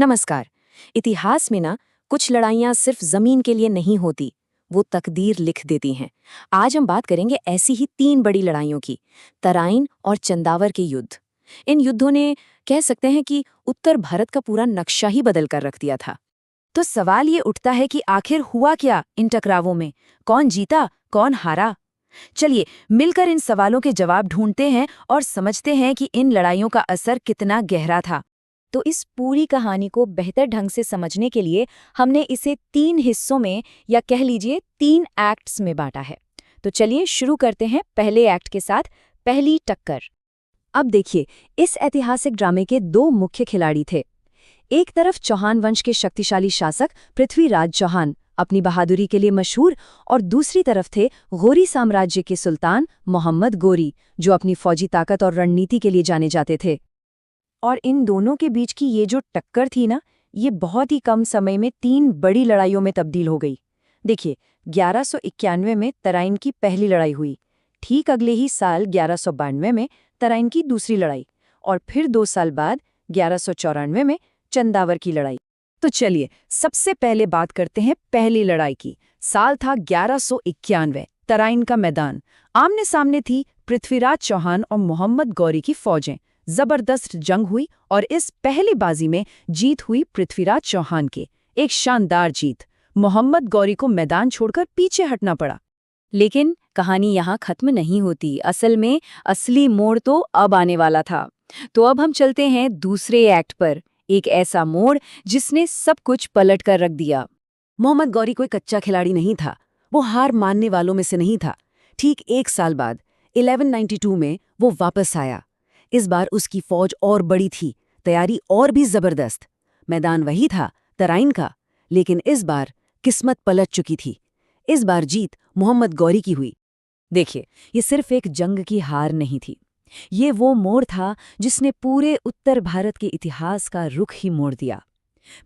नमस्कार। इतिहास में ना कुछ लड़ाइयाँ सिर्फ जमीन के लिए नहीं होती, वो तकदीर लिख देती हैं। आज हम बात करेंगे ऐसी ही 3 बड़ी लड़ाइयों की, तराइन और चंदावर के युद्ध। इन युद्धों ने कह सकते हैं कि उत्तर भारत का पूरा नक्शा ही बदल कर रख दिया था। तो सवाल ये उठता है कि आखिर हुआ क्या इन टकरावों में, कौन जीता, कौन हारा? चलिए मिलकर इन सवालों के जवाब ढूंढते हैं और समझते हैं कि इन लड़ाइयों का असर कितना गहरा था। तो इस पूरी कहानी को बेहतर ढंग से समझने के लिए हमने इसे 3 हिस्सों में या कह लीजिए 3 एक्ट्स में बांटा है। तो चलिए शुरू करते हैं पहले एक्ट के साथ, पहली टक्कर। अब देखिए, इस ऐतिहासिक ड्रामे के 2 मुख्य खिलाड़ी थे। एक तरफ चौहान वंश के शक्तिशाली शासक पृथ्वीराज चौहान, अपनी बहादुरी के लिए मशहूर, और दूसरी तरफ थे गोरी साम्राज्य के सुल्तान मोहम्मद गोरी, जो अपनी फौजी ताकत और रणनीति के लिए जाने जाते थे। और इन दोनों के बीच की ये जो टक्कर थी ना, ये बहुत ही कम समय में 3 बड़ी लड़ाइयों में तब्दील हो गई। देखिए, 1191 में तराइन की पहली लड़ाई हुई, ठीक अगले ही साल 1192 में तराइन की दूसरी लड़ाई, और फिर 2 साल बाद 1194 में चंदावर की लड़ाई। तो चलिए सबसे पहले बात करते हैं पहली लड़ाई की। साल था 1191। तराइन का मैदान, आमने सामने थी पृथ्वीराज चौहान और मोहम्मद गौरी की फौजें। जबरदस्त जंग हुई और इस पहली बाजी में जीत हुई पृथ्वीराज चौहान के। एक शानदार जीत। मोहम्मद गौरी को मैदान छोड़कर पीछे हटना पड़ा। लेकिन कहानी यहाँ खत्म नहीं होती। असल में असली मोड़ तो अब आने वाला था। तो अब हम चलते हैं दूसरे एक्ट पर, एक ऐसा मोड़ जिसने सब कुछ पलट कर रख दिया। मोहम्मद गौरी कोई कच्चा खिलाड़ी नहीं था, वो हार मानने वालों में से नहीं था। ठीक 1 साल बाद 1192 में वो वापस आया। इस बार उसकी फौज और बड़ी थी, तैयारी और भी जबरदस्त। मैदान वही था, तराइन का, लेकिन इस बार किस्मत पलट चुकी थी। इस बार जीत मोहम्मद गौरी की हुई। देखिए, ये सिर्फ एक जंग की हार नहीं थी, ये वो मोड़ था जिसने पूरे उत्तर भारत के इतिहास का रुख ही मोड़ दिया।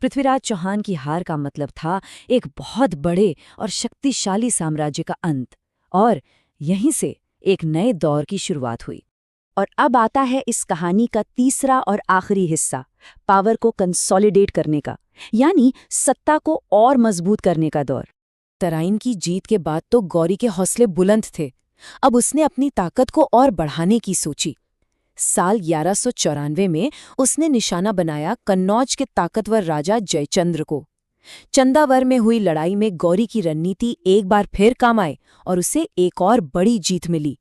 पृथ्वीराज चौहान की हार का मतलब था एक बहुत बड़े और शक्तिशाली साम्राज्य का अंत, और यहीं से एक नए दौर की शुरुआत हुई। और अब आता है इस कहानी का तीसरा और आखिरी हिस्सा, पावर को कंसोलिडेट करने का, यानी सत्ता को और मजबूत करने का दौर। तराइन की जीत के बाद तो गौरी के हौसले बुलंद थे। अब उसने अपनी ताकत को और बढ़ाने की सोची। साल 1194 में उसने निशाना बनाया कन्नौज के ताकतवर राजा जयचंद्र को। चंदावर में हुई लड़ाई में गौरी की रणनीति एक बार फिर काम आई और उसे एक और बड़ी जीत मिली।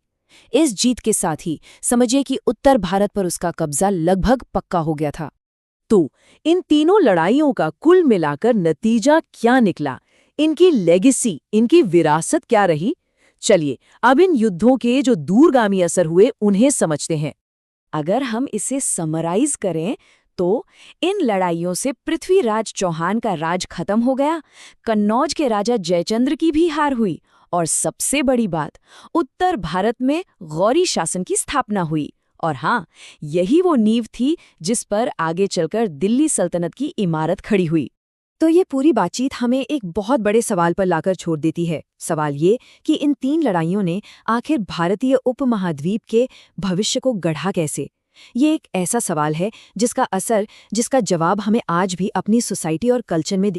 इस जीत के साथ ही समझिए कि उत्तर भारत पर उसका कब्जा लगभग पक्का हो गया था। तो इन तीनों लड़ाइयों का कुल मिलाकर नतीजा क्या निकला? इनकी लेगेसी, इनकी विरासत क्या रही? चलिए अब इन युद्धों के जो दूरगामी असर हुए उन्हें समझते हैं। अगर हम इसे समराइज करें तो इन लड़ाइयों से पृथ्वीराज चौहान का राज खत्म हो गया, कन्नौज के राजा जयचंद्र की भी हार हुई, और सबसे बड़ी बात, उत्तर भारत में गौरी शासन की स्थापना हुई। और हाँ, यही वो नींव थी जिस पर आगे चलकर दिल्ली सल्तनत की इमारत खड़ी हुई। तो ये पूरी बातचीत हमें एक बहुत बड़े सवाल पर लाकर छोड़ देती है। सवाल ये कि इन 3 लड़ाइयों ने आखिर भारतीय उपमहाद्वीप के भविष्य को गढ़ा कैसे? ये एक ऐसा सवाल है जिसका जवाब हमें आज भी अपनी सोसाइटी और कल्चर में